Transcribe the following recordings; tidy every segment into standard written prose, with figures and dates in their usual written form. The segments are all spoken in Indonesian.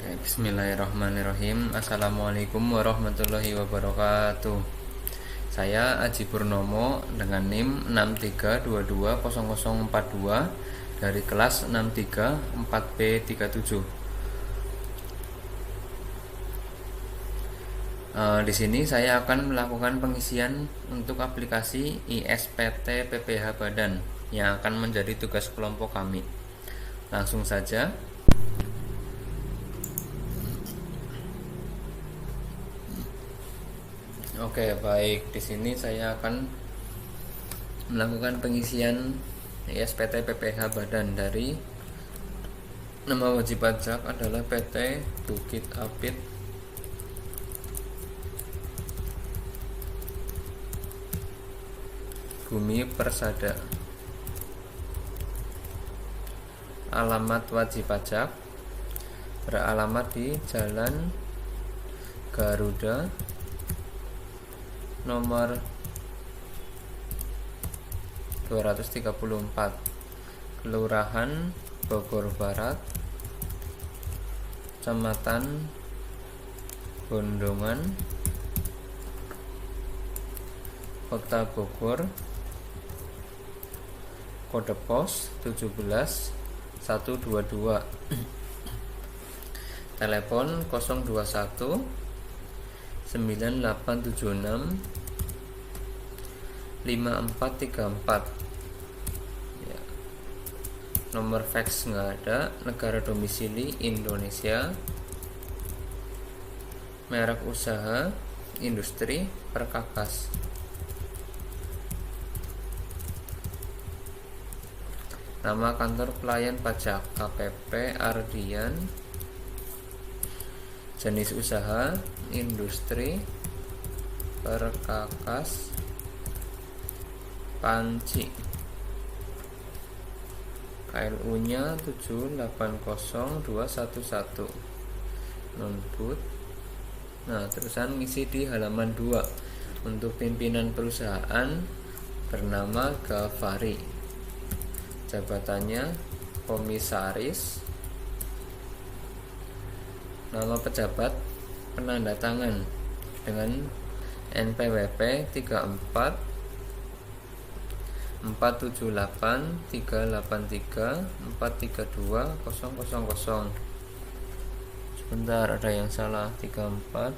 Bismillahirrahmanirrahim. Assalamualaikum warahmatullahi wabarakatuh. Saya Aji Purnomo dengan NIM 63220042 dari kelas 63 4B37. Di sini saya akan melakukan pengisian untuk aplikasi ISPT PPH Badan yang akan menjadi tugas kelompok kami. Langsung saja. Oke, baik. Di sini saya akan melakukan pengisian ISPT PPH Badan dari nama wajib pajak adalah PT Bukit Apit Bumi Persada. Alamat wajib pajak beralamat di Jalan Garuda nomor 234, Kelurahan Bogor Barat, Kecamatan Bondongan, Kota Bogor, kode pos 17122, telepon 021 9876 5434 ya. Nomor fax nggak ada, negara domisili Indonesia, merek usaha industri perkakas, nama kantor pelayan pajak KPP Ardian, jenis usaha industri perkakas panci, KLU nya 7800211, non-boot. Nah, terusan ngisi di halaman 2. Untuk pimpinan perusahaan bernama Gafari, jabatannya komisaris, nama pejabat penanda tangan dengan NPWP 34 478 383 432 000. Sebentar, ada yang salah. 34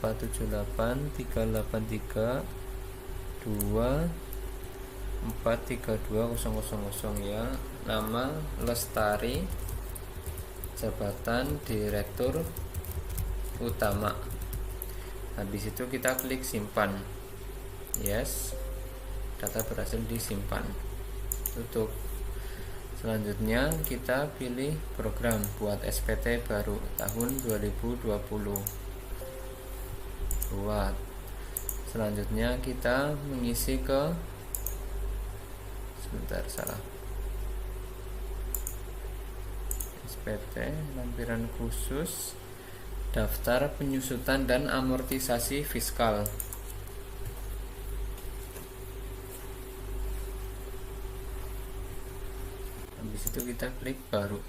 478 383 2 432 000 ya. Nama Lestari, jabatan direktur utama. Habis itu kita klik simpan. Yes, data berhasil disimpan. Tutup. Selanjutnya kita pilih program buat SPT baru tahun 2020. Buat. Selanjutnya kita mengisi ke SPT lampiran khusus, daftar penyusutan dan amortisasi fiskal. Habis itu kita klik baru,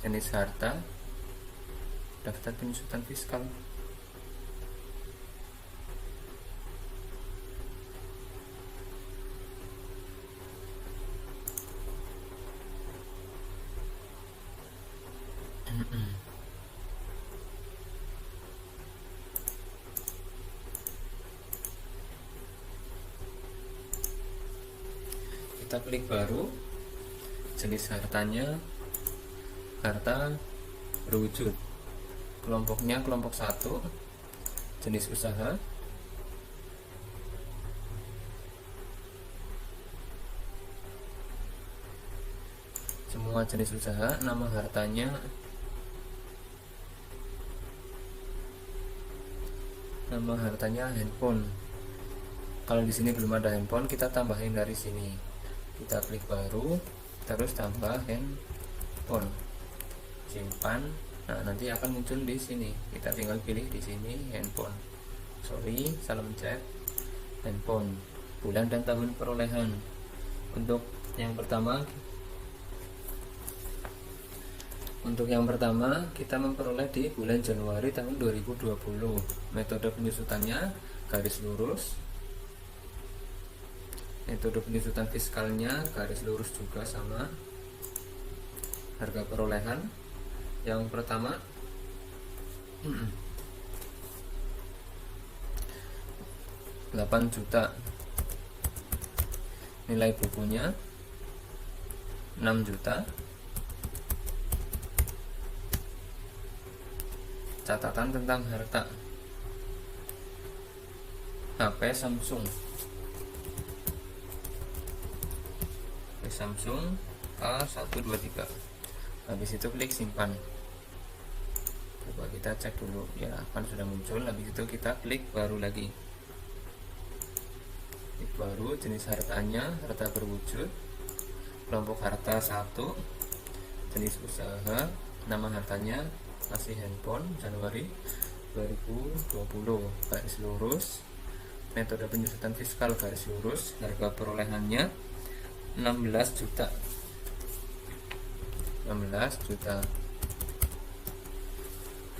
jenis harta, daftar penyusutan fiskal. Kita klik baru, jenis hartanya harta berwujud, kelompoknya kelompok 1, jenis usaha, semua jenis usaha, nama hartanya, handphone. Kalau di sini belum ada handphone, kita tambahin dari sini. Kita klik baru, terus tambah handphone, simpan. Nah, nanti akan muncul di sini. Kita tinggal pilih di sini handphone. Salah mencet. Handphone, bulan dan tahun perolehan. Untuk yang pertama Untuk yang pertama, kita memperoleh di bulan Januari tahun 2020. Metode penyusutannya garis lurus. Metode penyusutan fiskalnya garis lurus juga sama. Harga perolehan yang pertama 8 juta. Nilai bukunya 6 juta. Catatan tentang harta: HP Samsung A123. Habis itu klik simpan. Coba kita cek dulu ya, kan sudah muncul. Habis itu kita klik baru lagi. Klik baru, jenis hartanya harta berwujud, kelompok harta 1, jenis usaha, nama hartanya masih handphone, Januari 2020, garis lurus. Metode penyusutan fiskal garis lurus. Harga perolehannya 16 juta. 16 juta.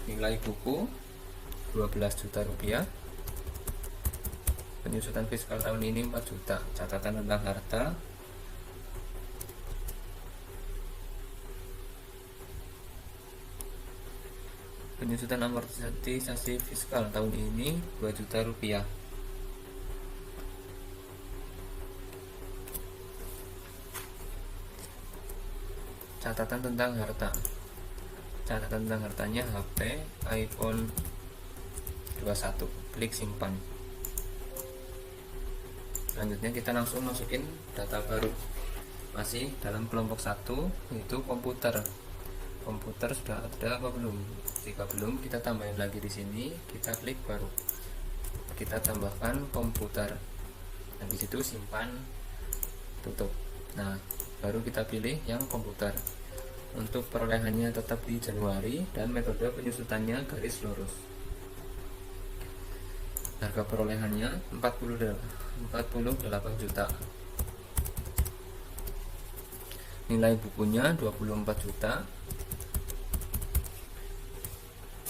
Nilai buku 12 juta rupiah. Penyusutan fiskal tahun ini 4 juta. Catatan tentang harta: penyusutan amortisasi fiskal tahun ini 2 juta rupiah. Catatan tentang harta: catatan tentang hartanya HP iPhone 21. Klik simpan. Selanjutnya kita langsung masukin data baru, masih dalam kelompok 1, yaitu komputer. Komputer sudah ada apa belum? Jika belum, kita tambahin lagi di sini. Kita klik baru, kita tambahkan komputer. Habis itu simpan, tutup. Nah, baru kita pilih yang komputer. Untuk perolehannya tetap di Januari dan metode penyusutannya garis lurus. Harga perolehannya 48 juta. Nilai bukunya 24 juta.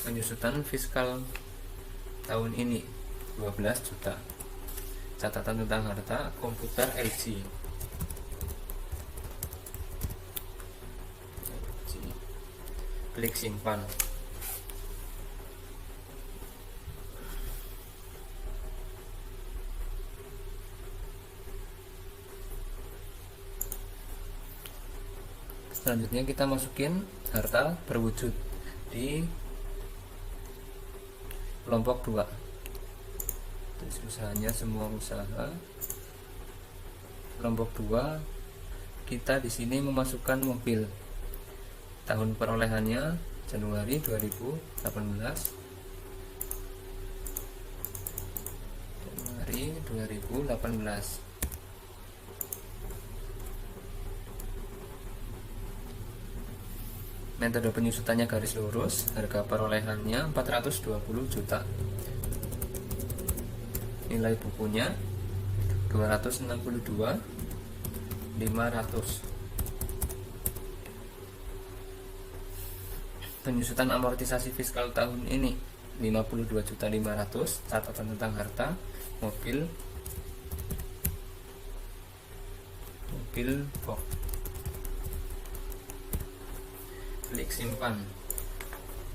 Penyusutan fiskal tahun ini 12 juta. Catatan tentang harta: komputer LG. Klik simpan. Selanjutnya kita masukin harta berwujud di kelompok 2. Terus usahanya semua usaha. Kelompok 2, kita di sini memasukkan mobil. Tahun perolehannya Januari 2018. Januari 2018. Metode penyusutannya garis lurus. Harga perolehannya 420 juta. Nilai bukunya 262.500. Penyusutan amortisasi fiskal tahun ini 52.500. Catatan tentang harta: mobil Ford. Klik simpan.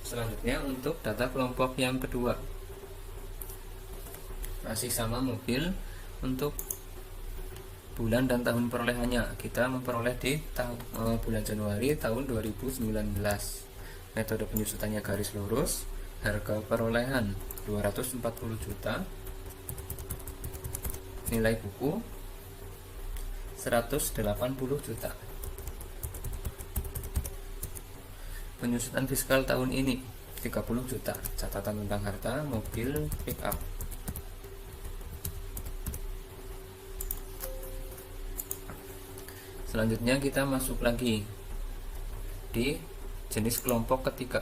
Selanjutnya untuk data kelompok yang kedua, masih sama mobil. Untuk bulan dan tahun perolehannya, kita memperoleh di bulan Januari tahun 2019. Metode penyusutannya garis lurus. Harga perolehan 240 juta. Nilai buku 180 juta. Penyusutan fiskal tahun ini 30 juta. Catatan tentang harta: mobil pick up. Selanjutnya kita masuk lagi di jenis kelompok ketiga.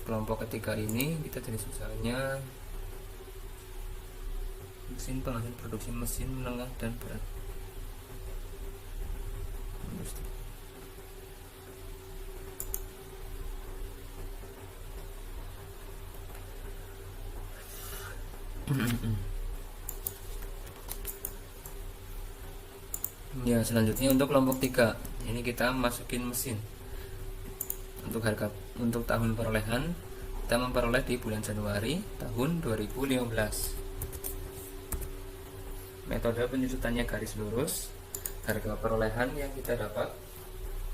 Kelompok ketiga ini kita jenis usahanya mesin penghasil produksi mesin menengah dan berat. Ya, selanjutnya untuk kelompok 3 ini kita masukin mesin. Untuk harga untuk tahun perolehan kita memperoleh di bulan Januari tahun 2015. Metode penyusutannya garis lurus. Harga perolehan yang kita dapat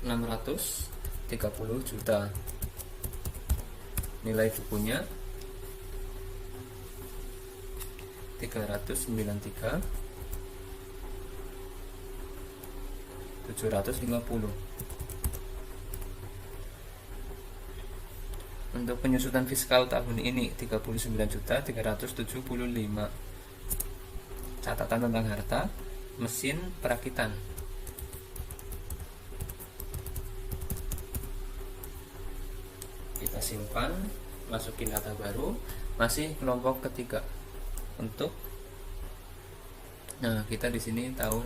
630 juta. Nilai bukunya 393 750. Untuk penyusutan fiskal tahun ini 39.375. Catatan tentang harta mesin perakitan. Kita simpan, masukin data baru, masih kelompok ketiga. Kita di sini tahun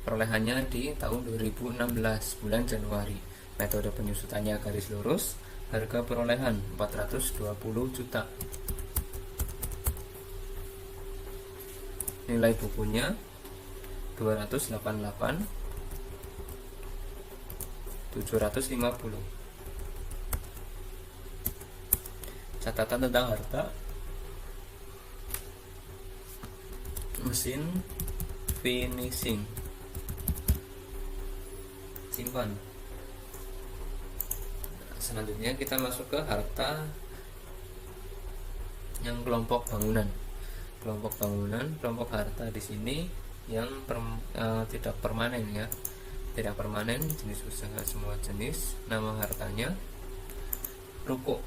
perolehannya di tahun 2016 bulan Januari. Metode penyusutannya garis lurus. Harga perolehan 420 juta. Nilai bukunya 288 750. Catatan tentang harta mesin finishing. Simpan. Selanjutnya kita masuk ke harta yang kelompok bangunan. Kelompok harta di sini yang tidak permanen ya. Tidak permanen, jenis usaha semua jenis. Nama hartanya ruko.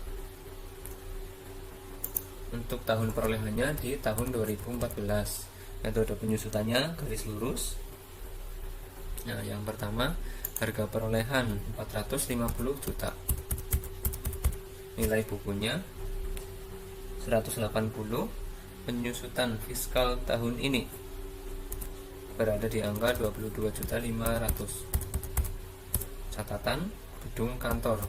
Untuk tahun perolehannya di tahun 2014. Metode penyusutannya garis lurus. Yang pertama harga perolehan 450 juta. Nilai bukunya 180. Penyusutan fiskal tahun ini berada di angka 22.500. Catatan gedung kantor.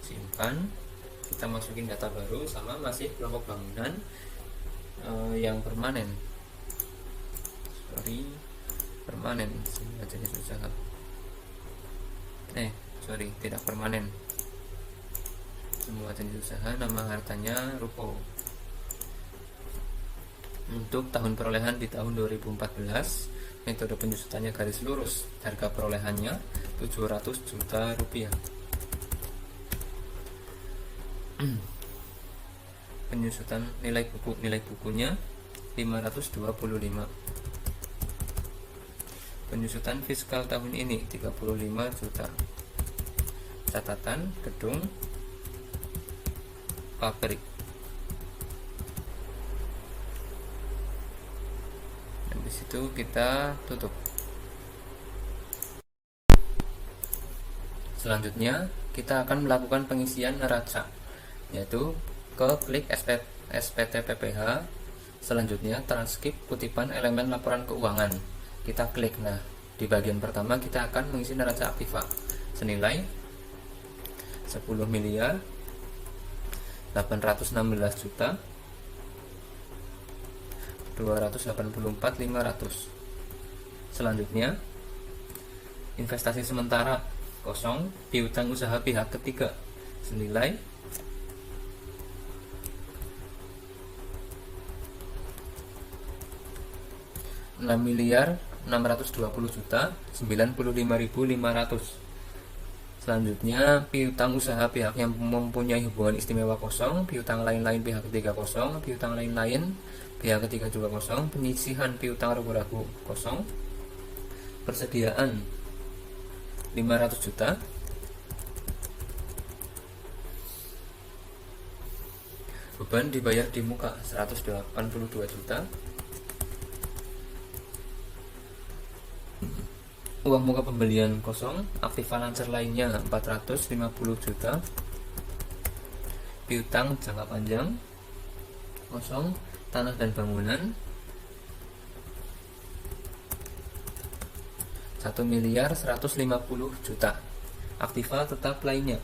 Simpan. Kita masukin data baru sama masih kelompok bangunan yang permanen. Permanen semua jenis usaha. Tidak permanen. Semua jenis usaha, nama hartanya ruko. Untuk tahun perolehan di tahun 2014, metode penyusutannya garis lurus. Harga perolehannya 700 juta rupiah. Penyusutan nilai bukunya 525. Penyusutan fiskal tahun ini 35 juta. Catatan gedung pabrik. Habis itu kita tutup. Selanjutnya kita akan melakukan pengisian neraca, yaitu klik SPT PPH. Selanjutnya transkrip kutipan elemen laporan keuangan. Kita klik. Di bagian pertama kita akan mengisi neraca aktiva senilai 10 miliar 816 juta 284.500. Selanjutnya investasi sementara kosong piutang usaha pihak ketiga senilai 6.620 juta 95.500. Selanjutnya piutang usaha pihak yang mempunyai hubungan istimewa kosong, piutang lain-lain pihak ketiga kosong, piutang lain-lain pihak ketiga juga kosong, penyisihan piutang ragu-ragu kosong, persediaan 500 juta, beban dibayar di muka 182 juta, uang muka pembelian kosong, aktiva lancar lainnya 450 juta, piutang jangka panjang kosong, tanah dan bangunan 1.150 juta, aktiva tetap lainnya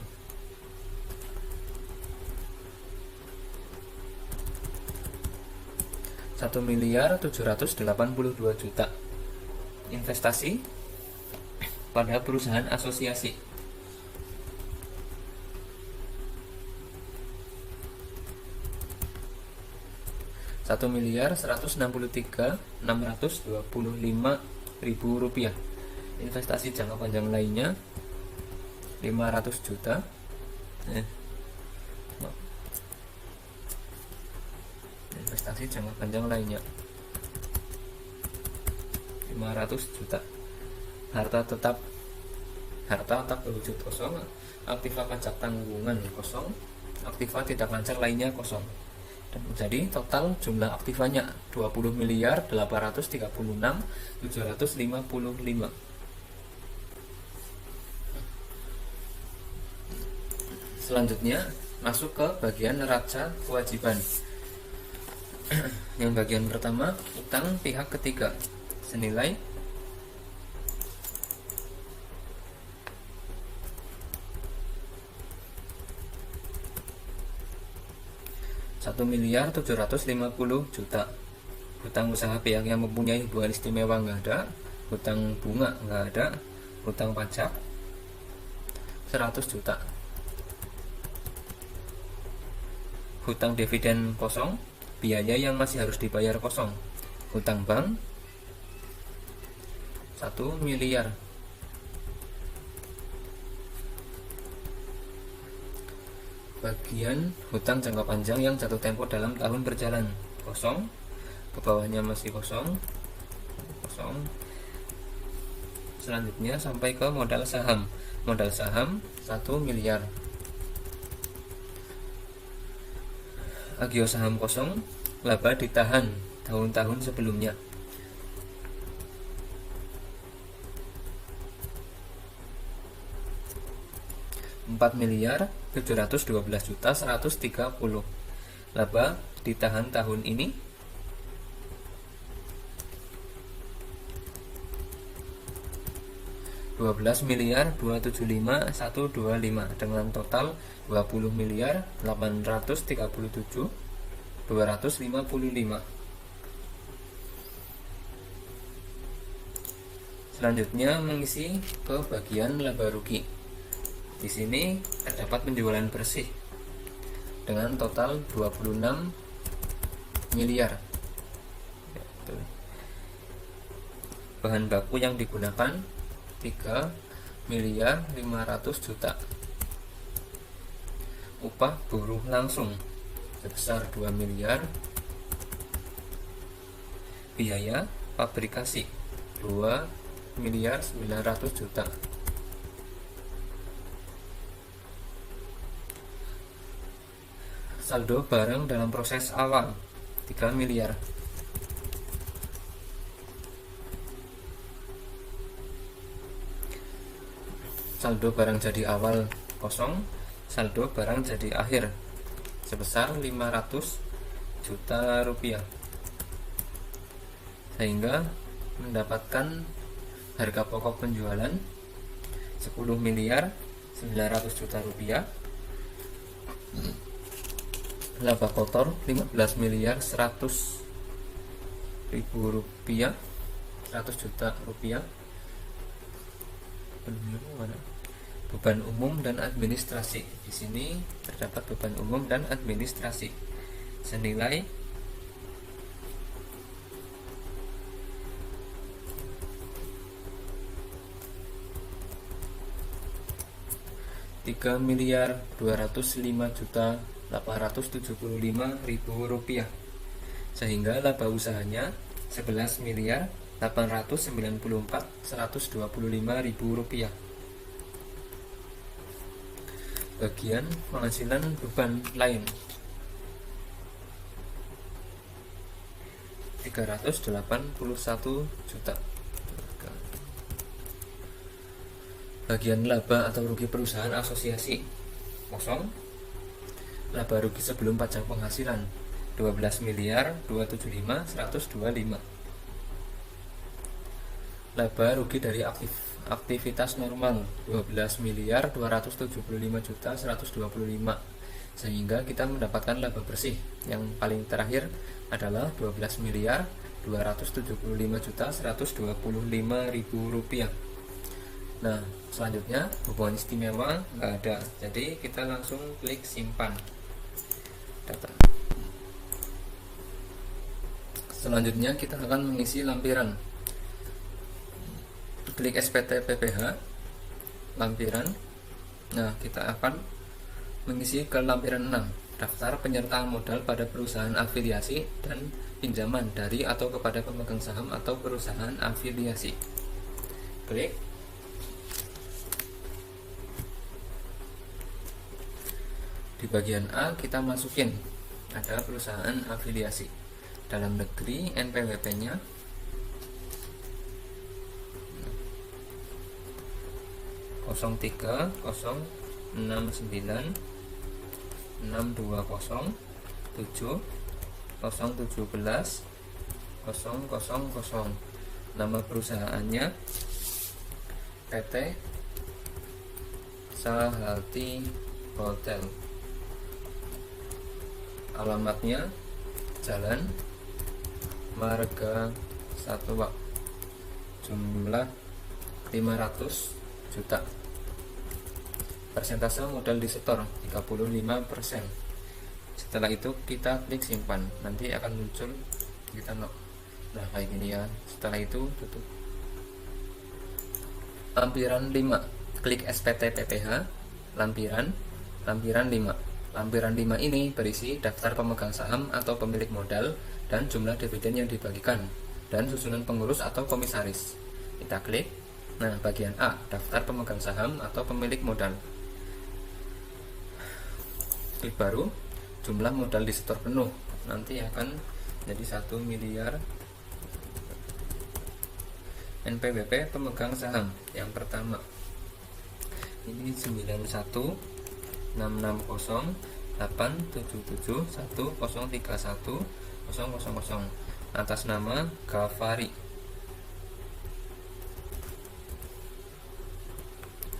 1.782 juta. Investasi pada perusahaan asosiasi. Rp1.163.625.000. Investasi jangka panjang lainnya 500 juta. Investasi jangka panjang lainnya 500 juta. Harta tetap berwujud kosong. Aktiva pajak tanggungan kosong. Aktiva tidak lancar lainnya kosong. Dan jadi total jumlah aktivanya 20.836.755. Selanjutnya masuk ke bagian neraca kewajiban. Yang bagian pertama, utang pihak ketiga senilai 1.750 juta. Hutang usaha pihak yang mempunyai hubungan istimewa nggak ada, hutang bunga nggak ada, hutang pajak 100 juta. Hutang dividen kosong, biaya yang masih harus dibayar kosong. Hutang bank 1 miliar. Bagian hutang jangka panjang yang jatuh tempo dalam tahun berjalan kosong. Ke bawahnya masih kosong. Selanjutnya sampai ke modal saham. Modal saham 1 miliar. Agio saham kosong, laba ditahan tahun-tahun sebelumnya. Rp4.712.130. Laba ditahan tahun ini Rp12.275.125 dengan total Rp20.837.255. Selanjutnya mengisi ke bagian laba rugi. Di sini terdapat penjualan bersih dengan total 26 miliar. Bahan baku yang digunakan 3.500 juta. Upah buruh langsung sebesar 2 miliar. Biaya fabrikasi 2.900 juta. Saldo barang dalam proses awal 3 miliar. Saldo barang jadi awal kosong, saldo barang jadi akhir sebesar 500 juta rupiah, sehingga mendapatkan harga pokok penjualan 10 miliar 900 juta rupiah. Laba kotor 15 miliar 100 ribu rupiah, 100 juta rupiah. Beban umum dan administrasi. Di sini terdapat beban umum dan administrasi senilai Rp3.205.875.000, sehingga laba usahanya Rp11.894.125.000. Bagian penghasilan beban lain 381 juta. Bagian laba atau rugi perusahaan asosiasi kosong. Laba rugi sebelum pajak penghasilan 12.275.125. Laba rugi dari aktivitas normal 12.275.125, sehingga kita mendapatkan laba bersih. Yang paling terakhir adalah 12.275.125.000 rupiah. Nah, selanjutnya hubungan istimewa nggak ada, jadi kita langsung klik simpan data. Selanjutnya kita akan mengisi lampiran. Klik SPT PPH lampiran. Nah, kita akan mengisi ke lampiran 6, daftar penyertaan modal pada perusahaan afiliasi dan pinjaman dari atau kepada pemegang saham atau perusahaan afiliasi. Klik. Di bagian A kita masukin ada perusahaan afiliasi dalam negeri, NPWP nya 03069607071000. Nama perusahaannya PT Sahalti Hotel. Alamatnya Jalan Marga Satwa. Jumlah 500 juta. Persentase modal disetor 35%. Setelah itu kita klik simpan, nanti akan muncul kita nah kayak gini ya. Setelah itu tutup. Lampiran 5, klik SPT PPH lampiran 5. Lampiran 5 ini berisi daftar pemegang saham atau pemilik modal dan jumlah dividen yang dibagikan dan susunan pengurus atau komisaris. Kita klik. Nah, bagian A, daftar pemegang saham atau pemilik modal. Klik baru, jumlah modal disetor penuh, nanti akan jadi 1 miliar. NPWP pemegang saham yang pertama ini 9166087710310000 atas nama Ghaffari.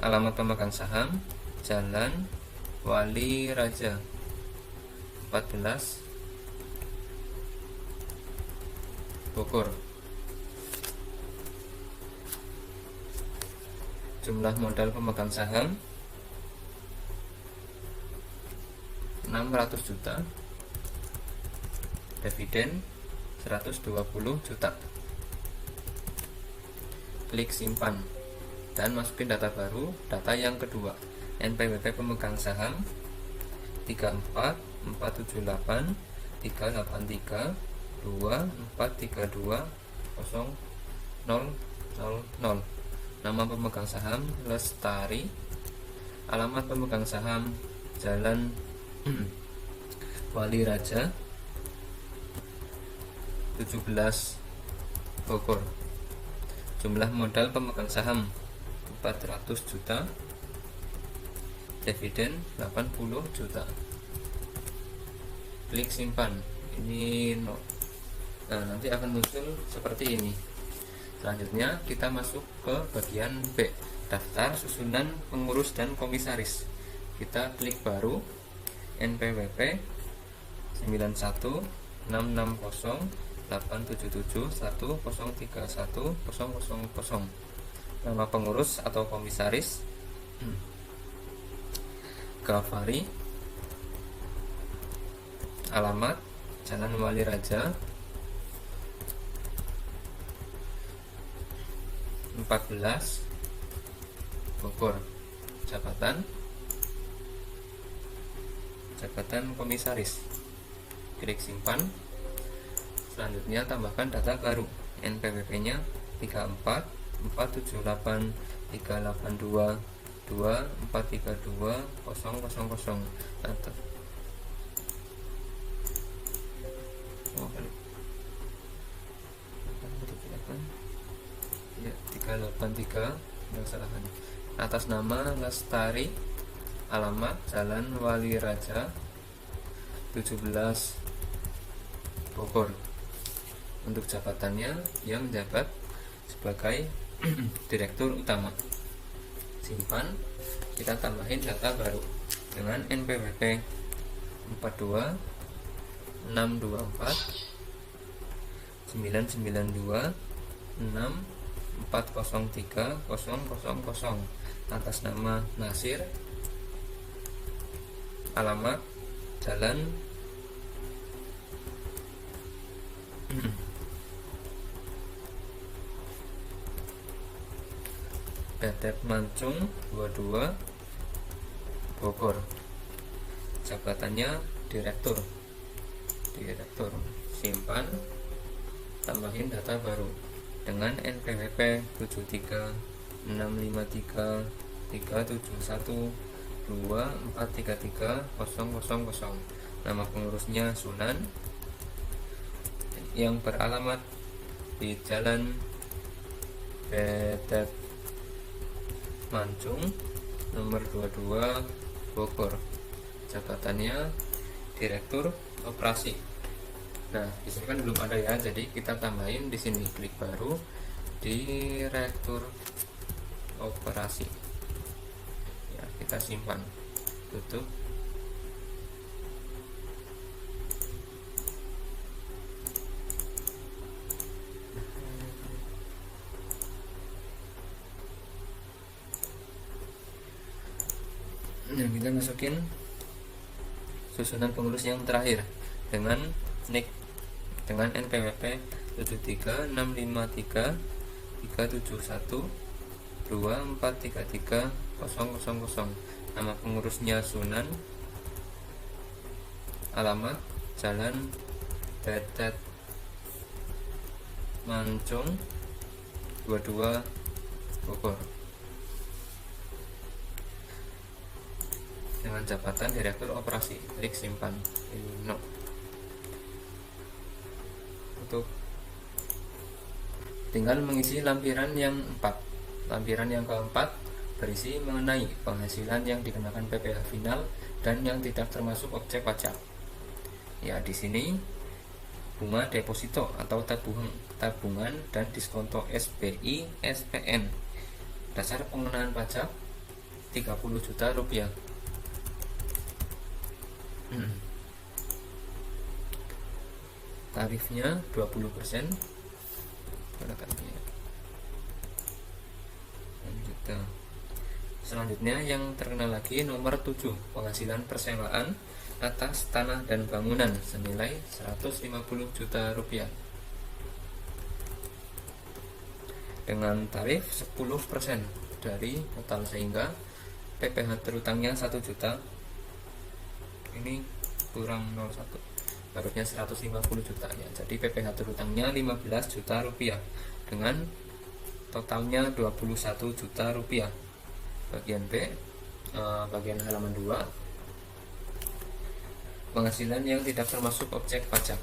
Alamat pemegang saham Jalan Wali Raja 14 Bogor. Jumlah modal pemegang saham 600 juta. Dividen 120 juta. Klik simpan dan masukin data baru. Data yang kedua, NPWP pemegang saham 344323432000. Nama pemegang saham Lestari. Alamat pemegang saham Jalan Wali Raja 17 Bogor. Jumlah modal pemegang saham 400 juta. Dividen 80 juta. Klik simpan. Ini no. Nah, nanti akan muncul seperti ini. Selanjutnya kita masuk ke bagian B, daftar susunan pengurus dan komisaris. Kita klik baru, NPWP 9166087710310000. Nama pengurus atau komisaris Ghaffari. Alamat Jalan Wali Raja 14 Bogor. Jabatan komisaris. Klik simpan. Selanjutnya tambahkan data baru, NPWP nya 3447838224320000. Ya, 383 yang salah. Atas nama Lestari. Alamat Jalan Wali Raja 17 Bogor. Untuk jabatannya yang menjabat sebagai direktur utama. Simpan. Kita tambahin data baru dengan NPWP 42 624 992 6 403 000 atas nama Nasir, alamat Jalan PT Mancung 22 Bogor, jabatannya direktur. Simpan, tambahin data baru dengan NPWP 736533124330000. Nama pengurusnya Sunan, yang beralamat di Jalan PT Mancung nomor 22 Bogor, jabatannya direktur operasi. Nah, di sini kan belum ada ya, jadi kita tambahin di sini, klik baru, direktur operasi. Ya, kita simpan, tutup. Nah, kita masukin susunan pengurus yang terakhir dengan NIK, dengan NPWP 736533124330000. Nama pengurusnya Sunan, alamat Jalan PT Mancung 22 Bogor, dengan jabatan direktur operasi. Klik simpan. No. Untuk tinggal mengisi lampiran yang 4. Lampiran yang keempat berisi mengenai penghasilan yang dikenakan PPh final dan yang tidak termasuk objek pajak. Ya, di sini bunga deposito atau tabungan dan diskonto SBI SPN. Dasar pengenaan pajak 30 juta rupiah. Tarifnya 20%. Selanjutnya yang terkenal lagi nomor 7, penghasilan persewaan atas tanah dan bangunan senilai 150 juta rupiah dengan tarif 10% dari total, sehingga PPh terutangnya 1 juta. Ini kurang 01, harusnya 150 juta ya. Jadi PPh terutangnya 15 juta rupiah dengan totalnya 21 juta rupiah. Bagian B, bagian halaman 2, penghasilan yang tidak termasuk objek pajak,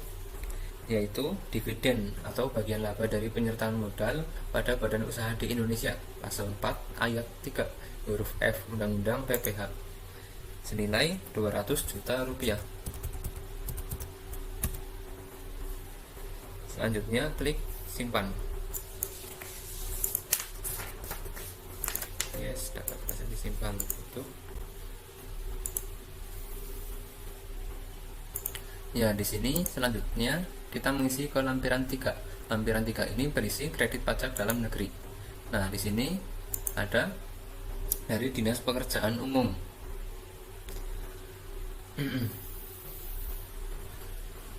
yaitu dividen atau bagian laba dari penyertaan modal pada badan usaha di Indonesia, pasal 4 ayat 3 huruf F Undang-Undang PPh, senilai 200 juta rupiah. Selanjutnya klik simpan. Yes, dapat bisa disimpan. Itu ya. Di sini selanjutnya kita mengisi ke lampiran 3. Lampiran 3 ini berisi kredit pajak dalam negeri. Nah, di sini ada dari Dinas Pekerjaan Umum.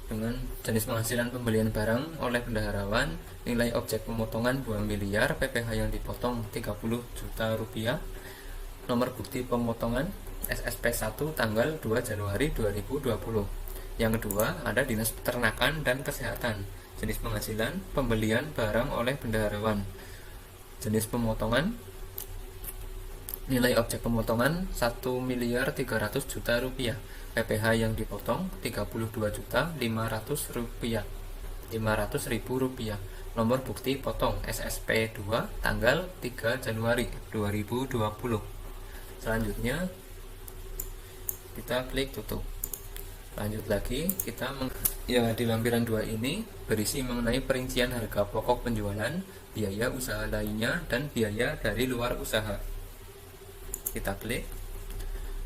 Dengan jenis penghasilan pembelian barang oleh bendaharawan, nilai objek pemotongan 2 miliar, PPh yang dipotong 30 juta rupiah. Nomor bukti pemotongan SSP 1 tanggal 2 Januari 2020. Yang kedua ada Dinas Peternakan dan Kesehatan. Jenis penghasilan pembelian barang oleh bendaharawan. Jenis pemotongan nilai objek pemotongan 1.300.000.000 rupiah. PPh yang dipotong 32.500.000 rupiah. Nomor bukti potong SSP 2 tanggal 3 Januari 2020. Selanjutnya kita klik tutup. Lanjut lagi, kita di lampiran 2 ini berisi mengenai perincian harga pokok penjualan, biaya usaha lainnya, dan biaya dari luar usaha. Kita klik.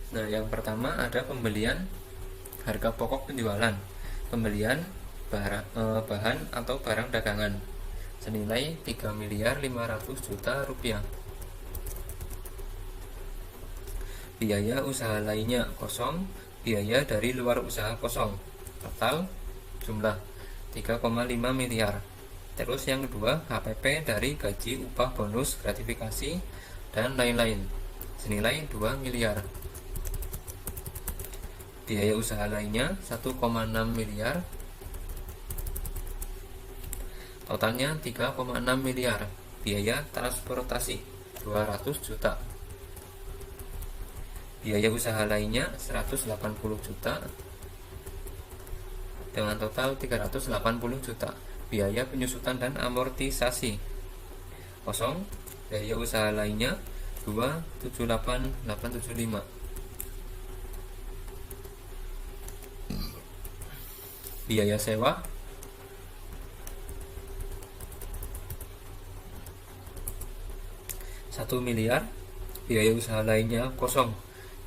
Nah, yang pertama ada pembelian Harga pokok penjualan pembelian bahan atau barang dagangan senilai 3.500.000.000 rupiah. Biaya usaha lainnya kosong, biaya dari luar usaha kosong. Total jumlah 3,5 miliar. Terus yang kedua, HPP dari gaji, upah, bonus, gratifikasi, dan lain-lain senilai 2 miliar. Biaya usaha lainnya 1,6 miliar. Totalnya 3,6 miliar. Biaya transportasi 200 juta. Biaya usaha lainnya 180 juta dengan total 380 juta. Biaya penyusutan dan amortisasi kosong. Biaya usaha lainnya 278.875. Biaya sewa 1 miliar. Biaya usaha lainnya kosong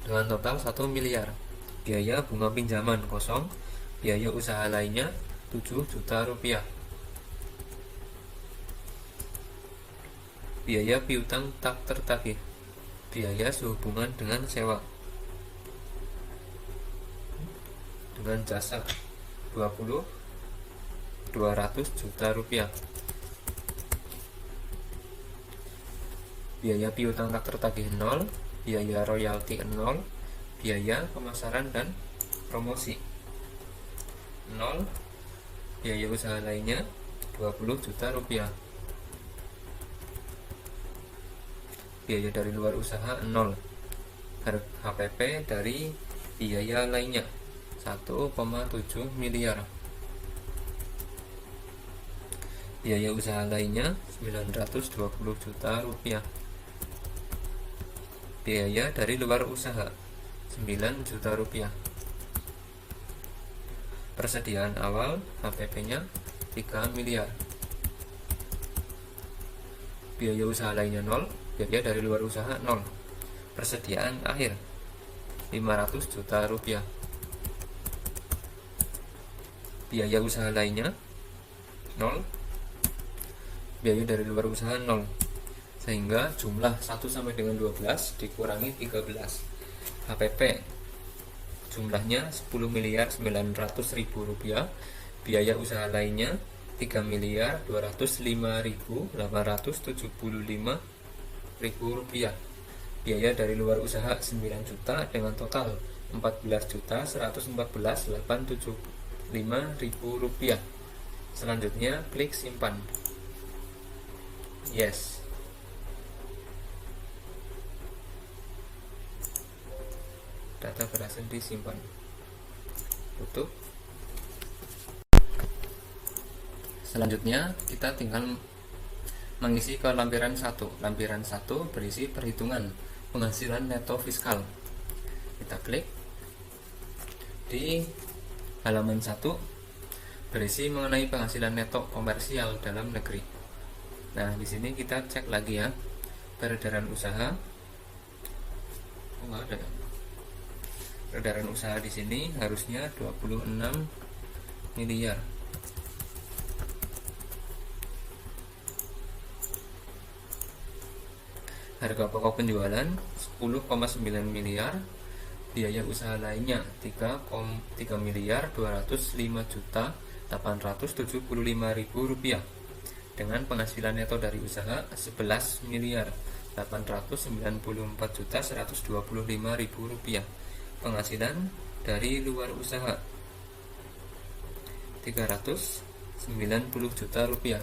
dengan total 1 miliar. Biaya bunga pinjaman kosong. Biaya usaha lainnya 7 juta rupiah. Biaya piutang tak tertagih. Biaya sehubungan dengan sewa dengan jasa 200 juta rupiah. Biaya piutang tak tertagih 0, biaya royalti 0, biaya pemasaran dan promosi 0, biaya usaha lainnya 20 juta rupiah. Biaya dari luar usaha 0. HPP dari biaya lainnya 1,7 miliar. Biaya usaha lainnya 920 juta rupiah. Biaya dari luar usaha 9 juta rupiah. Persediaan awal HPP-nya 3 miliar. Biaya usaha lainnya 0, biaya dari luar usaha 0. Persediaan akhir 500 juta rupiah. Biaya usaha lainnya 0, biaya dari luar usaha 0. Sehingga jumlah 1 sampai dengan 12 dikurangi 13. HPP jumlahnya 10.900.000 rupiah. Biaya usaha lainnya 3.205.875.000 rupiah. Biaya dari luar usaha 9 juta dengan total 14.114.875.000 rupiah. Selanjutnya klik simpan. Yes. Data berhasil disimpan. Tutup. Selanjutnya kita tinggal mengisi ke lampiran 1. Lampiran 1 berisi perhitungan penghasilan neto fiskal. Kita klik. Di halaman 1 berisi mengenai penghasilan neto komersial dalam negeri. Nah, di sini kita cek lagi ya. Peredaran usaha. Oh, enggak ada. Peredaran usaha di sini harusnya 26 miliar. Harga pokok penjualan 10,9 miliar. Biaya usaha lainnya 3.205.875.000 rupiah. Dengan penghasilan neto dari usaha 11.894.125.000 rupiah. Penghasilan dari luar usaha 390 juta rupiah.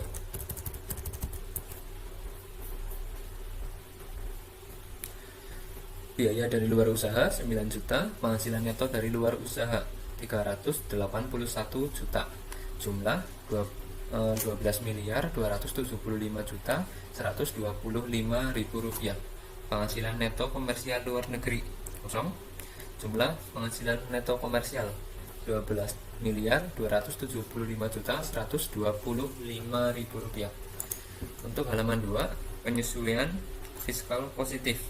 Biaya dari luar usaha 9 juta. Penghasilan neto dari luar usaha 381 juta. Jumlah 12.275.125.000 rupiah. Penghasilan neto komersial luar negeri kosong. Jumlah penghasilan neto komersial 12.275.125.000 rupiah. Untuk halaman 2, penyesuaian fiskal positif.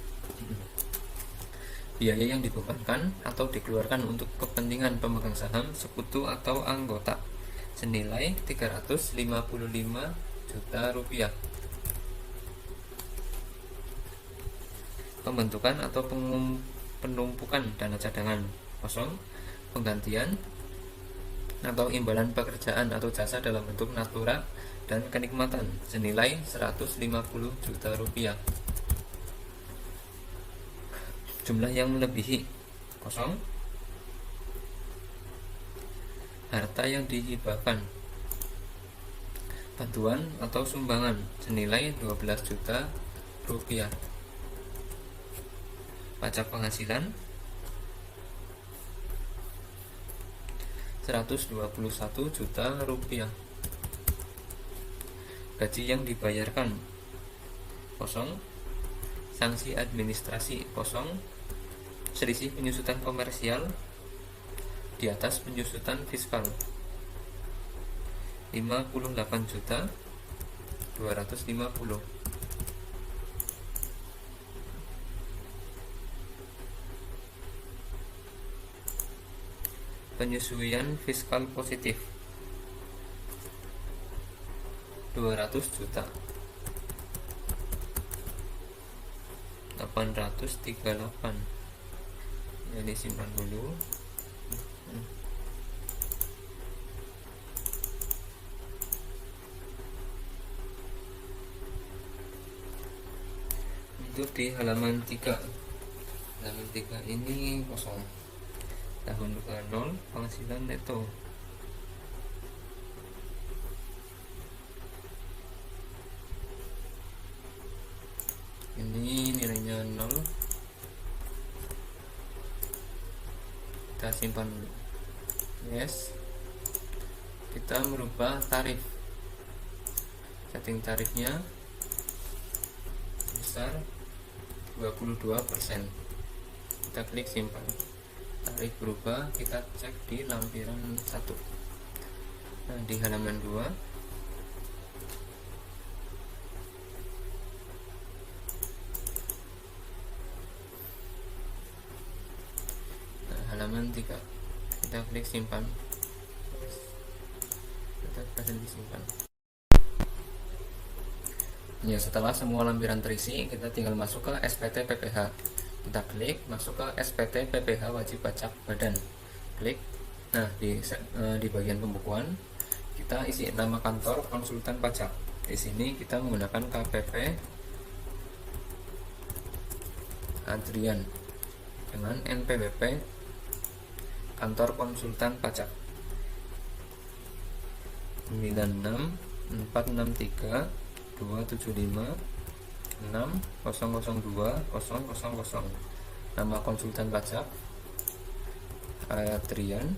biaya yang dibebankan atau dikeluarkan untuk kepentingan pemegang saham, sekutu atau anggota senilai 355 juta rupiah. Pembentukan atau penumpukan dana cadangan kosong, penggantian atau imbalan pekerjaan atau jasa dalam bentuk natura dan kenikmatan senilai 150 juta rupiah. Jumlah yang melebihi kosong, harta yang dihibahkan, bantuan atau sumbangan senilai 12 juta rupiah. Pajak penghasilan 121 juta rupiah. Gaji yang dibayarkan kosong, sanksi administrasi kosong, selisih penyusutan komersial di atas penyusutan fiskal 58 juta 250. Penyesuaian fiskal positif 200 juta 838. Jadi simpan dulu. Untuk di halaman 3. Halaman 3 ini kosong. Tahun buka 0, penghasilan neto. Ini nilainya 0. Kita simpan dulu. Yes. Kita merubah tarif. Setting tarifnya besar 22%. Kita klik simpan. Tarif berubah, kita cek di lampiran 1. Nah, di halaman 2 halaman 3 kita klik simpan. Kita kasih disimpan. Ya, setelah semua lampiran terisi, kita tinggal masuk ke SPT PPh. Kita klik masuk ke SPT PPh wajib pajak badan. Klik. Nah, di bagian pembukuan kita isi nama kantor konsultan pajak. Di sini kita menggunakan KPP Adrian dengan NPWP kantor konsultan pajak 9646327560020000. Nama konsultan pajak Adrian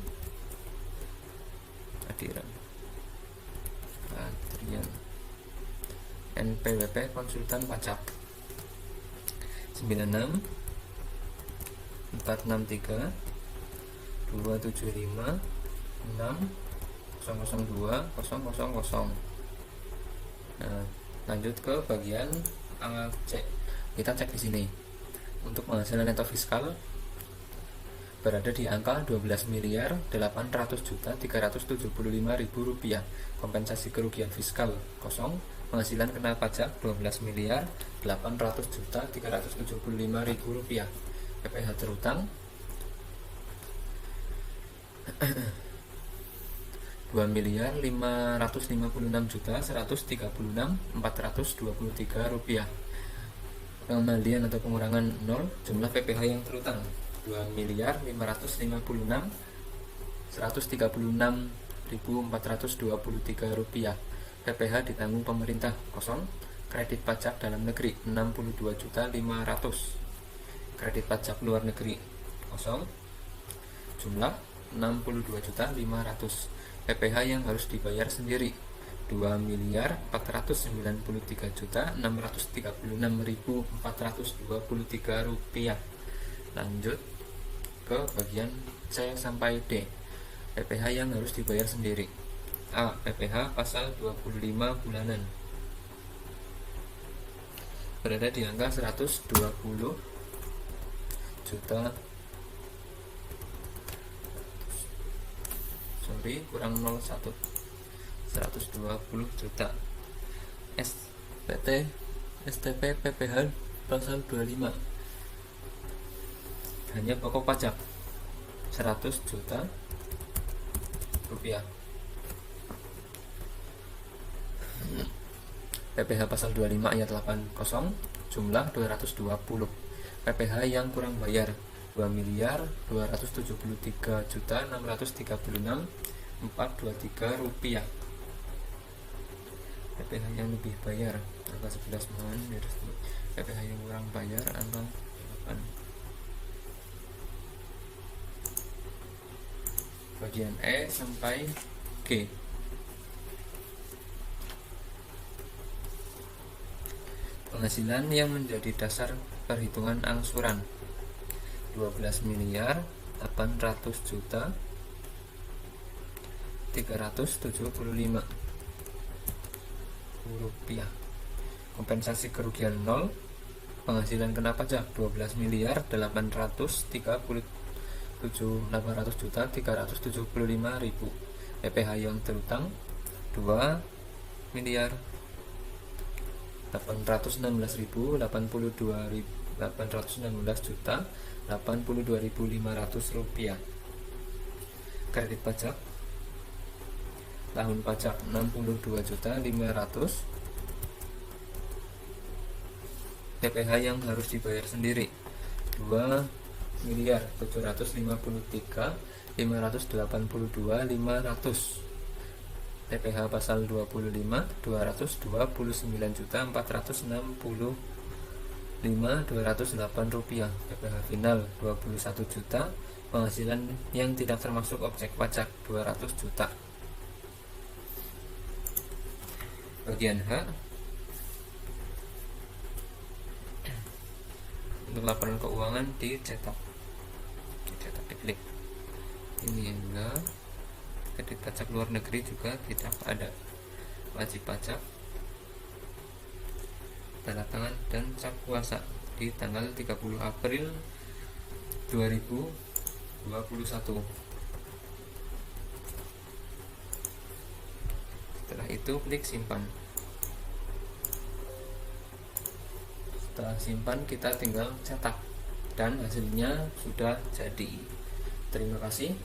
NPWP konsultan pajak 9646327560020000. Nah, lanjut ke bagian C. Kita cek di sini. Untuk penghasilan neto fiskal berada di angka 12.800.375.000 rupiah. Kompensasi kerugian fiskal kosong. Penghasilan kena pajak 12.800.375.000 rupiah. PPh terutang 2.556.136.423 rupiah. Pengembalian atau pengurangan 0. Jumlah PPh yang terutang 2.556.136.423 rupiah. PPh ditanggung pemerintah kosong. Kredit pajak dalam negeri 62.500. Kredit pajak luar negeri kosong. Jumlah 62.500. PPh yang harus dibayar sendiri 2.439.636.423 rupiah. Lanjut ke bagian C sampai D. PPh yang harus dibayar sendiri. A. PPh pasal 25 bulanan berada di angka juta, kurang 01, 120 juta. STP PPh pasal 25 hanya pokok pajak 100 juta rupiah. PPh pasal 25 ayat 80 jumlah 220. PPh yang kurang bayar 2.273.636.423 rupiah. PPh yang lebih bayar angka 11 mohon direstui. PPh yang kurang bayar angka 8. Bagian E sampai G. Penghasilan yang menjadi dasar perhitungan angsuran 12.800.375 rupiah. Kompensasi kerugian 0. Penghasilan kena pajak 12.800.375.000. PPh yang terutang 2.816.816.82.500 rupiah. Kredit pajak tahun pajak 62.500.000. PPh yang harus dibayar sendiri 2.453.582.500. PPh pasal 25 229.265.208 rupiah. PPh final 21 juta. Penghasilan yang tidak termasuk objek pajak 200 juta. Bagian H, untuk laporan keuangan dicetak diklik. Ini enggak. Kredit pajak luar negeri juga tidak ada. Wajib pajak, tanda tangan dan cap kuasa di tanggal 30 April 2021. Setelah itu klik simpan. Setelah simpan kita tinggal cetak dan hasilnya sudah jadi. Terima kasih.